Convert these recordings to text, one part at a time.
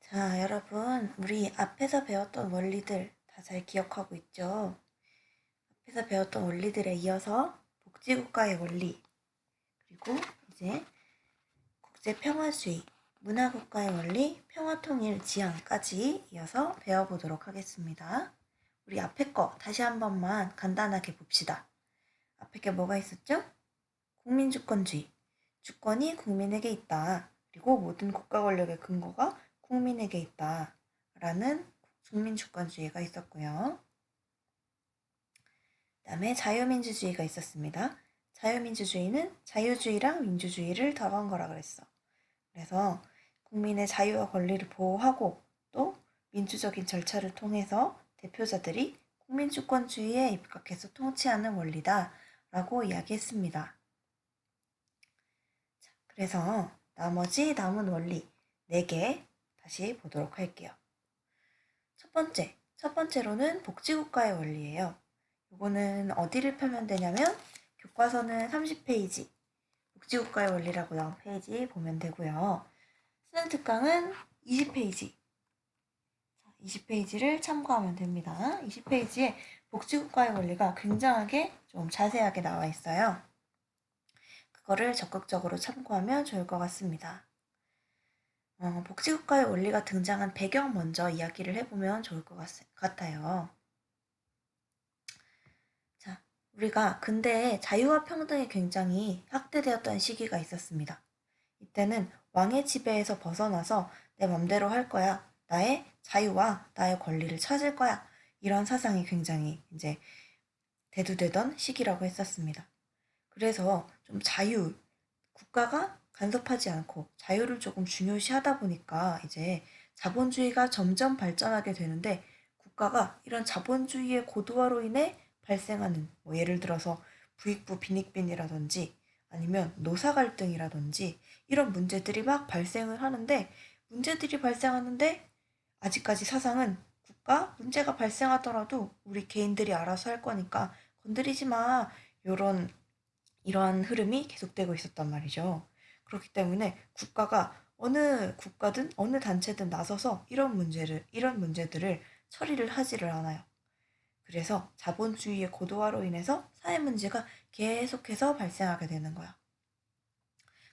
자, 여러분, 우리 앞에서 배웠던 원리들 다 잘 기억하고 있죠? 앞에서 배웠던 원리들에 이어서 복지국가의 원리, 그리고 이제 국제평화주의, 문화국가의 원리, 평화통일 지향까지 이어서 배워보도록 하겠습니다. 우리 앞에 거 다시 한 번만 간단하게 봅시다. 앞에 게 뭐가 있었죠? 국민주권주의, 주권이 국민에게 있다. 그리고 모든 국가 권력의 근거가 국민에게 있다. 라는 국민주권주의가 있었고요. 그 다음에 자유민주주의가 있었습니다. 자유민주주의는 자유주의랑 민주주의를 더한 거라 그랬어. 그래서 국민의 자유와 권리를 보호하고 또 민주적인 절차를 통해서 대표자들이 국민주권주의에 입각해서 통치하는 원리다 라고 이야기했습니다. 그래서 나머지 남은 원리 4개 다시 보도록 할게요. 첫 번째로는 복지국가의 원리예요. 이거는 어디를 펴면 되냐면 교과서는 30페이지, 복지국가의 원리라고 나온 페이지 보면 되고요. 수능 특강은 20페이지, 20페이지를 참고하면 됩니다. 20페이지에 복지국가의 원리가 굉장하게 좀 자세하게 나와 있어요. 그거를 적극적으로 참고하면 좋을 것 같습니다. 복지국가의 원리가 등장한 배경 먼저 이야기를 해보면 좋을 것 같아요. 자, 우리가 근대에 자유와 평등이 굉장히 확대되었던 시기가 있었습니다. 이때는 왕의 지배에서 벗어나서 내 맘대로 할 거야. 나의 자유와 나의 권리를 찾을 거야. 이런 사상이 굉장히 이제 대두되던 시기라고 했었습니다. 그래서 좀 국가가 간섭하지 않고 자유를 조금 중요시하다 보니까 이제 자본주의가 점점 발전하게 되는데 국가가 이런 자본주의의 고도화로 인해 발생하는 예를 들어서 부익부 빈익빈이라든지 아니면 노사 갈등이라든지 이런 문제들이 막 발생을 하는데 문제들이 발생하는데 아직까지 사상은 문제가 발생하더라도 우리 개인들이 알아서 할 거니까 건드리지 마. 요런 이러한 흐름이 계속되고 있었단 말이죠. 그렇기 때문에 국가가 어느 국가든 어느 단체든 나서서 이런 문제들을 처리를 하지를 않아요. 그래서 자본주의의 고도화로 인해서 사회 문제가 계속해서 발생하게 되는 거야.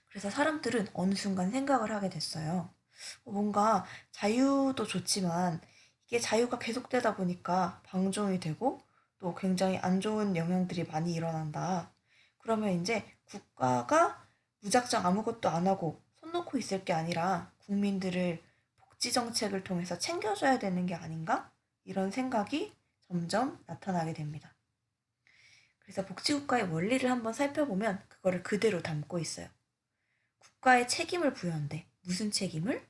그래서 사람들은 어느 순간 생각을 하게 됐어요. 뭔가 자유도 좋지만 이게 자유가 계속되다 보니까 방종이 되고 또 굉장히 안 좋은 영향들이 많이 일어난다. 그러면 이제 국가가 무작정 아무것도 안 하고 손 놓고 있을 게 아니라 국민들을 복지 정책을 통해서 챙겨줘야 되는 게 아닌가? 이런 생각이 점점 나타나게 됩니다. 그래서 복지국가의 원리를 한번 살펴보면 그거를 그대로 담고 있어요. 국가에 책임을 부여한대. 무슨 책임을?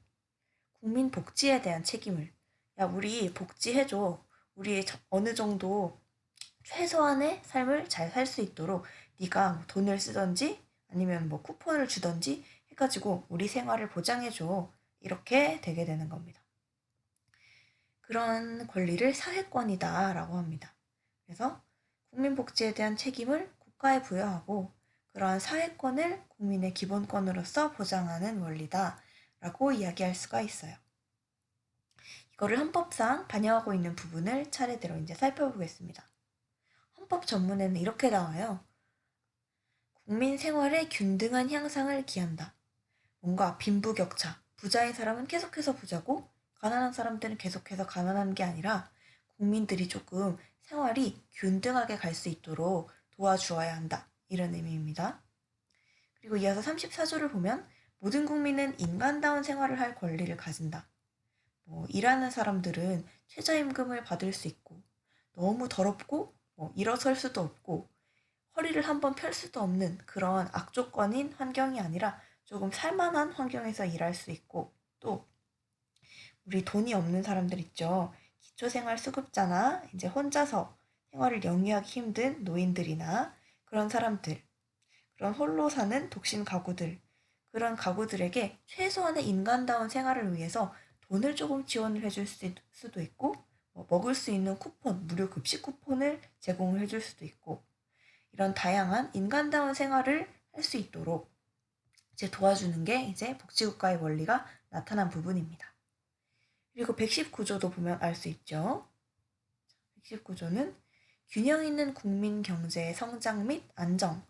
국민 복지에 대한 책임을. 야, 우리 복지해줘. 우리 어느 정도 최소한의 삶을 잘 살 수 있도록 네가 돈을 쓰던지 아니면 쿠폰을 주던지 해가지고 우리 생활을 보장해줘. 이렇게 되게 되는 겁니다. 그런 권리를 사회권이다라고 합니다. 그래서 국민 복지에 대한 책임을 국가에 부여하고 그러한 사회권을 국민의 기본권으로서 보장하는 원리다라고 이야기할 수가 있어요. 이거를 헌법상 반영하고 있는 부분을 차례대로 이제 살펴보겠습니다. 헌법 전문에는 이렇게 나와요. 국민 생활의 균등한 향상을 기한다. 뭔가 빈부격차, 부자인 사람은 계속해서 부자고 가난한 사람들은 계속해서 가난한 게 아니라 국민들이 조금 생활이 균등하게 갈 수 있도록 도와주어야 한다. 이런 의미입니다. 그리고 이어서 34조를 보면 모든 국민은 인간다운 생활을 할 권리를 가진다. 일하는 사람들은 최저임금을 받을 수 있고 너무 더럽고 일어설 수도 없고 허리를 한번 펼 수도 없는 그런 악조건인 환경이 아니라 조금 살만한 환경에서 일할 수 있고 또 우리 돈이 없는 사람들 있죠. 기초생활수급자나 이제 혼자서 생활을 영위하기 힘든 노인들이나 그런 사람들, 그런 홀로 사는 독신 가구들, 그런 가구들에게 최소한의 인간다운 생활을 위해서 돈을 조금 지원을 해줄 수도 있고 먹을 수 있는 쿠폰, 무료 급식 쿠폰을 제공을 해줄 수도 있고 이런 다양한 인간다운 생활을 할 수 있도록 이제 도와주는 게 이제 복지국가의 원리가 나타난 부분입니다. 그리고 119조도 보면 알 수 있죠. 119조는 균형 있는 국민 경제의 성장 및 안정,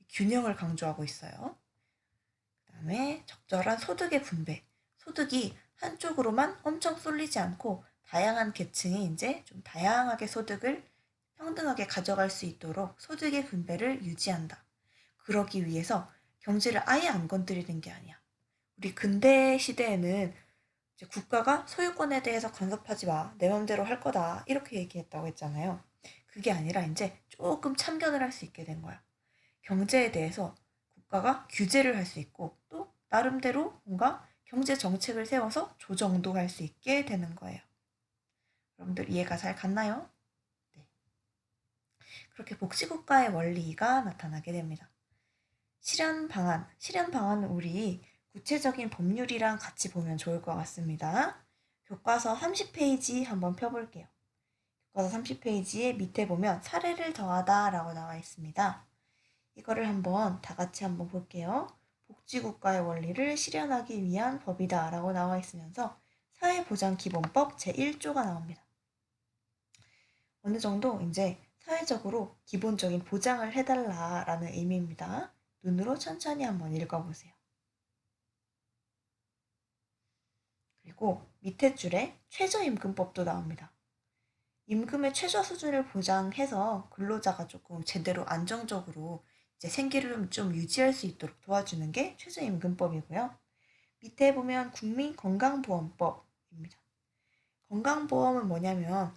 균형을 강조하고 있어요. 그다음에 적절한 소득의 분배. 소득이 한쪽으로만 엄청 쏠리지 않고 다양한 계층이 이제 좀 다양하게 소득을 평등하게 가져갈 수 있도록 소득의 분배를 유지한다. 그러기 위해서 경제를 아예 안 건드리는 게 아니야. 우리 근대 시대에는 이제 국가가 소유권에 대해서 간섭하지 마. 내 맘대로 할 거다. 이렇게 얘기했다고 했잖아요. 그게 아니라 이제 조금 참견을 할 수 있게 된 거야. 경제에 대해서 국가가 규제를 할 수 있고 또 나름대로 뭔가 경제 정책을 세워서 조정도 할 수 있게 되는 거예요. 여러분들 이해가 잘 갔나요? 네. 그렇게 복지국가의 원리가 나타나게 됩니다. 실현 방안은 우리 구체적인 법률이랑 같이 보면 좋을 것 같습니다. 교과서 30페이지 한번 펴볼게요. 교과서 30페이지에 밑에 보면 사례를 더하다 라고 나와 있습니다. 이거를 한번 다 같이 한번 볼게요. 복지국가의 원리를 실현하기 위한 법이다 라고 나와 있으면서 사회보장기본법 제1조가 나옵니다. 어느 정도 이제 사회적으로 기본적인 보장을 해달라라는 의미입니다. 눈으로 천천히 한번 읽어보세요. 그리고 밑에 줄에 최저임금법도 나옵니다. 임금의 최저 수준을 보장해서 근로자가 조금 제대로 안정적으로 이제 생계를 좀 유지할 수 있도록 도와주는 게 최저임금법이고요. 밑에 보면 국민건강보험법입니다. 건강보험은 뭐냐면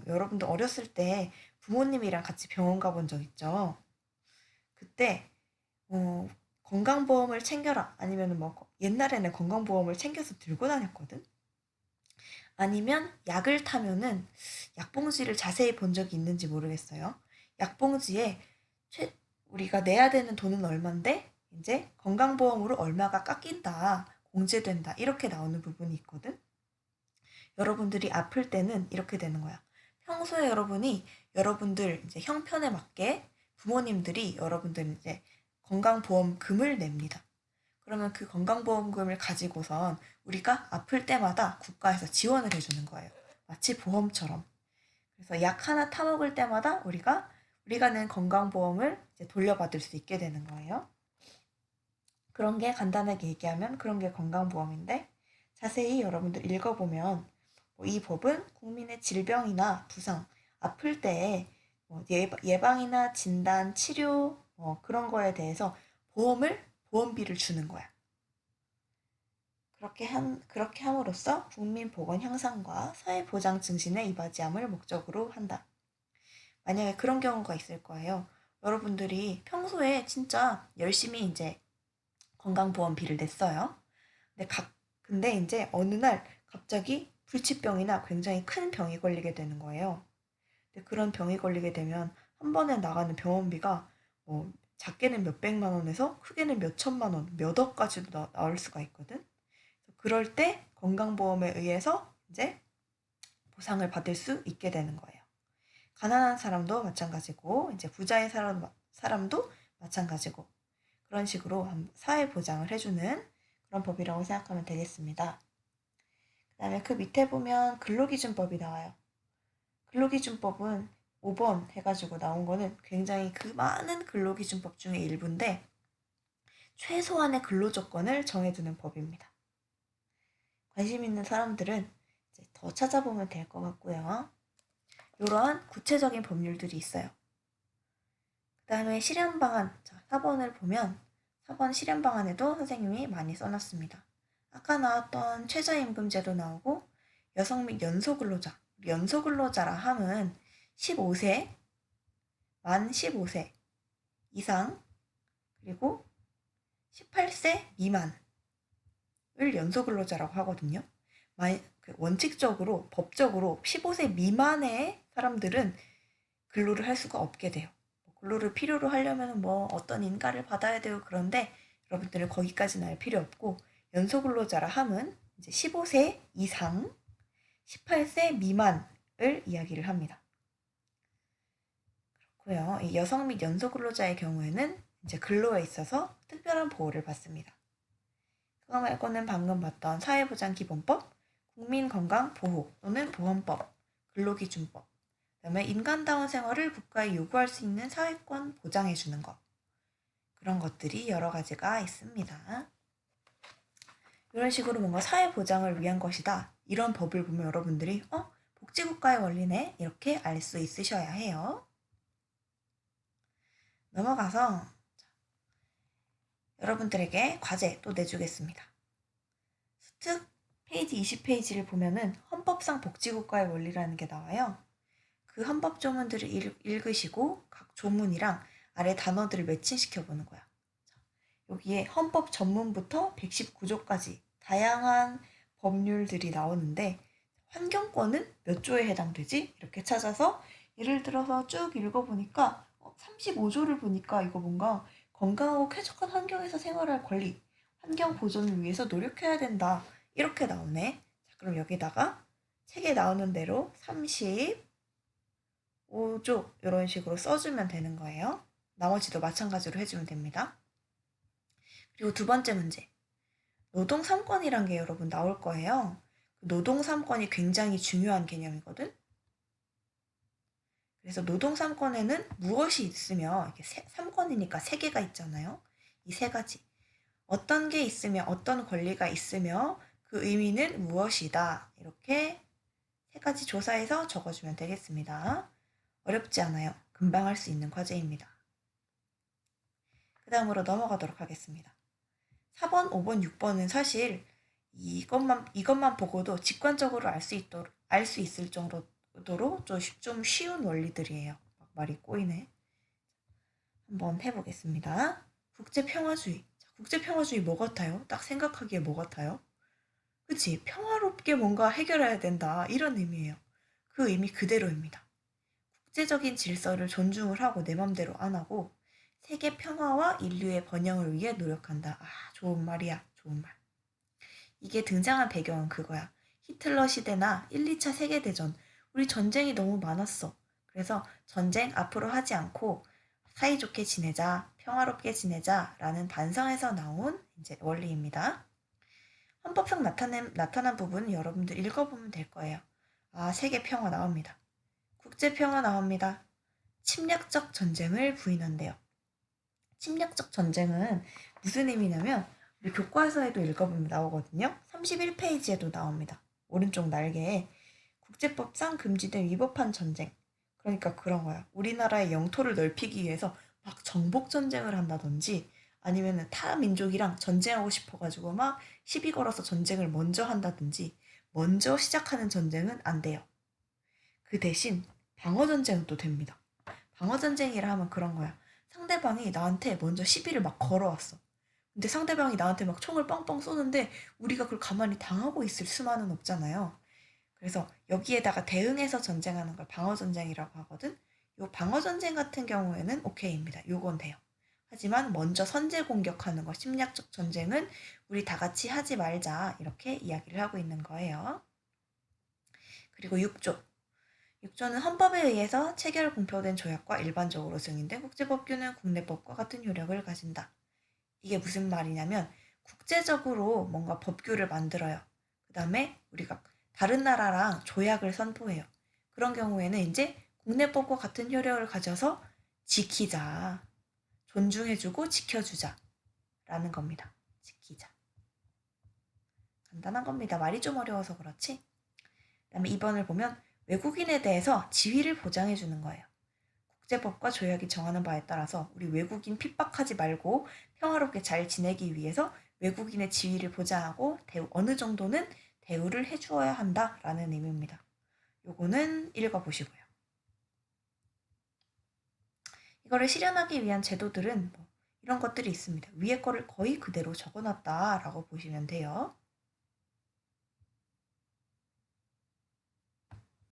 여러분들 어렸을 때 부모님이랑 같이 병원 가본 적 있죠? 그때 건강보험을 챙겨라 아니면 뭐 옛날에는 건강보험을 챙겨서 들고 다녔거든. 아니면 약을 타면은 약봉지를 자세히 본 적이 있는지 모르겠어요. 약봉지에 우리가 내야 되는 돈은 얼만데 이제 건강보험으로 얼마가 깎인다, 공제된다 이렇게 나오는 부분이 있거든. 여러분들이 아플 때는 이렇게 되는 거야. 평소에 여러분들 이제 형편에 맞게 부모님들이 여러분들 이제 건강보험금을 냅니다. 그러면 그 건강보험금을 가지고선 우리가 아플 때마다 국가에서 지원을 해주는 거예요. 마치 보험처럼. 그래서 약 하나 타먹을 때마다 우리가 낸 건강보험을 이제 돌려받을 수 있게 되는 거예요. 그런 게 간단하게 얘기하면 그런 게 건강보험인데 자세히 여러분들 읽어보면 이 법은 국민의 질병이나 부상, 아플 때에 예방이나 진단, 치료 그런 거에 대해서 보험비를 주는 거야. 그렇게 함으로써 국민 보건 향상과 사회 보장 증진에 이바지함을 목적으로 한다. 만약에 그런 경우가 있을 거예요. 여러분들이 평소에 진짜 열심히 이제 건강보험비를 냈어요. 근데 이제 어느 날 갑자기 불치병이나 굉장히 큰 병이 걸리게 되는 거예요. 근데 그런 병이 걸리게 되면 한 번에 나가는 병원비가 작게는 몇백만 원에서 크게는 몇천만 원, 몇 억까지도 나올 수가 있거든. 그럴 때 건강보험에 의해서 이제 보상을 받을 수 있게 되는 거예요. 가난한 사람도 마찬가지고 이제 부자의 사람도 마찬가지고 그런 식으로 사회 보장을 해주는 그런 법이라고 생각하면 되겠습니다. 그 다음에 그 밑에 보면 근로기준법이 나와요. 근로기준법은 5번 해가지고 나온 거는 굉장히 그 많은 근로기준법 중에 일부인데 최소한의 근로조건을 정해두는 법입니다. 관심 있는 사람들은 이제 더 찾아보면 될 것 같고요. 이러한 구체적인 법률들이 있어요. 그 다음에 실현방안, 4번을 보면 4번 실현방안에도 선생님이 많이 써놨습니다. 아까 나왔던 최저임금제도 나오고 여성 및 연소근로자, 연소근로자라 함은 15세, 만 15세 이상 그리고 18세 미만을 연소근로자라고 하거든요. 원칙적으로 법적으로 15세 미만의 사람들은 근로를 할 수가 없게 돼요. 근로를 필요로 하려면 어떤 인가를 받아야 되고 그런데 여러분들은 거기까지는 알 필요 없고 연소근로자라 함은 이제 15세 이상 18세 미만을 이야기를 합니다. 그렇고요. 이 여성 및 연소근로자의 경우에는 이제 근로에 있어서 특별한 보호를 받습니다. 그거 말고는 방금 봤던 사회보장기본법, 국민건강보호 또는 보건법, 근로기준법, 그다음에 인간다운 생활을 국가에 요구할 수 있는 사회권 보장해주는 것. 그런 것들이 여러 가지가 있습니다. 이런 식으로 뭔가 사회 보장을 위한 것이다. 이런 법을 보면 여러분들이 복지국가의 원리네 이렇게 알 수 있으셔야 해요. 넘어가서 여러분들에게 과제 또 내주겠습니다. 수특 페이지 20페이지를 보면은 헌법상 복지국가의 원리라는 게 나와요. 그 헌법 조문들을 읽으시고 각 조문이랑 아래 단어들을 매칭시켜 보는 거야. 여기에 헌법 전문부터 119조까지 다양한 법률들이 나오는데 환경권은 몇 조에 해당되지? 이렇게 찾아서 예를 들어서 쭉 읽어보니까 35조를 보니까 이거 뭔가 건강하고 쾌적한 환경에서 생활할 권리, 환경 보존을 위해서 노력해야 된다. 이렇게 나오네. 자, 그럼 여기다가 책에 나오는 대로 35조 이런 식으로 써주면 되는 거예요. 나머지도 마찬가지로 해주면 됩니다. 그리고 두 번째 문제. 노동 3권이란 게 여러분 나올 거예요. 노동 3권이 굉장히 중요한 개념이거든. 그래서 노동 3권에는 무엇이 있으며 3권이니까 3개가 있잖아요. 이 3가지. 어떤 게 있으며 어떤 권리가 있으며 그 의미는 무엇이다. 이렇게 3가지 조사해서 적어주면 되겠습니다. 어렵지 않아요. 금방 할 수 있는 과제입니다. 그 다음으로 넘어가도록 하겠습니다. 4번, 5번, 6번은 사실 이것만 보고도 직관적으로 알 수 있을 정도로 좀 쉬운 원리들이에요. 말이 꼬이네. 한번 해보겠습니다. 국제평화주의. 국제평화주의 뭐 같아요? 딱 생각하기에 뭐 같아요? 그치? 평화롭게 뭔가 해결해야 된다. 이런 의미예요. 그 의미 그대로입니다. 국제적인 질서를 존중을 하고 내 맘대로 안 하고 세계 평화와 인류의 번영을 위해 노력한다. 아, 좋은 말이야. 좋은 말. 이게 등장한 배경은 그거야. 히틀러 시대나 1, 2차 세계대전. 우리 전쟁이 너무 많았어. 그래서 전쟁 앞으로 하지 않고 사이좋게 지내자, 평화롭게 지내자라는 반성에서 나온 이제 원리입니다. 헌법상 나타난 부분 여러분들 읽어보면 될 거예요. 아, 세계 평화 나옵니다. 국제 평화 나옵니다. 침략적 전쟁을 부인한대요. 침략적 전쟁은 무슨 의미냐면 우리 교과서에도 읽어보면 나오거든요. 31페이지에도 나옵니다. 오른쪽 날개에 국제법상 금지된 위법한 전쟁. 그러니까 그런 거야. 우리나라의 영토를 넓히기 위해서 막 정복 전쟁을 한다든지 아니면 타 민족이랑 전쟁하고 싶어가지고 막 시비 걸어서 전쟁을 먼저 한다든지 먼저 시작하는 전쟁은 안 돼요. 그 대신 방어 전쟁은 또 됩니다. 방어 전쟁이라 하면 그런 거야. 상대방이 나한테 먼저 시비를 막 걸어왔어. 근데 상대방이 나한테 막 총을 뻥뻥 쏘는데 우리가 그걸 가만히 당하고 있을 수만은 없잖아요. 그래서 여기에다가 대응해서 전쟁하는 걸 방어전쟁이라고 하거든. 요 방어전쟁 같은 경우에는 오케이입니다. 요건 돼요. 하지만 먼저 선제 공격하는 거, 심리학적 전쟁은 우리 다 같이 하지 말자. 이렇게 이야기를 하고 있는 거예요. 그리고 6조. 6조는 헌법에 의해서 체결 공표된 조약과 일반적으로 승인된 국제법규는 국내법과 같은 효력을 가진다. 이게 무슨 말이냐면 국제적으로 뭔가 법규를 만들어요. 그 다음에 우리가 다른 나라랑 조약을 선포해요. 그런 경우에는 이제 국내법과 같은 효력을 가져서 지키자. 존중해주고 지켜주자. 라는 겁니다. 지키자. 간단한 겁니다. 말이 좀 어려워서 그렇지. 그 다음에 2번을 보면 외국인에 대해서 지위를 보장해주는 거예요. 국제법과 조약이 정하는 바에 따라서 우리 외국인 핍박하지 말고 평화롭게 잘 지내기 위해서 외국인의 지위를 보장하고 어느 정도는 대우를 해주어야 한다라는 의미입니다. 요거는 읽어보시고요. 이거를 실현하기 위한 제도들은 이런 것들이 있습니다. 위에 거를 거의 그대로 적어놨다라고 보시면 돼요.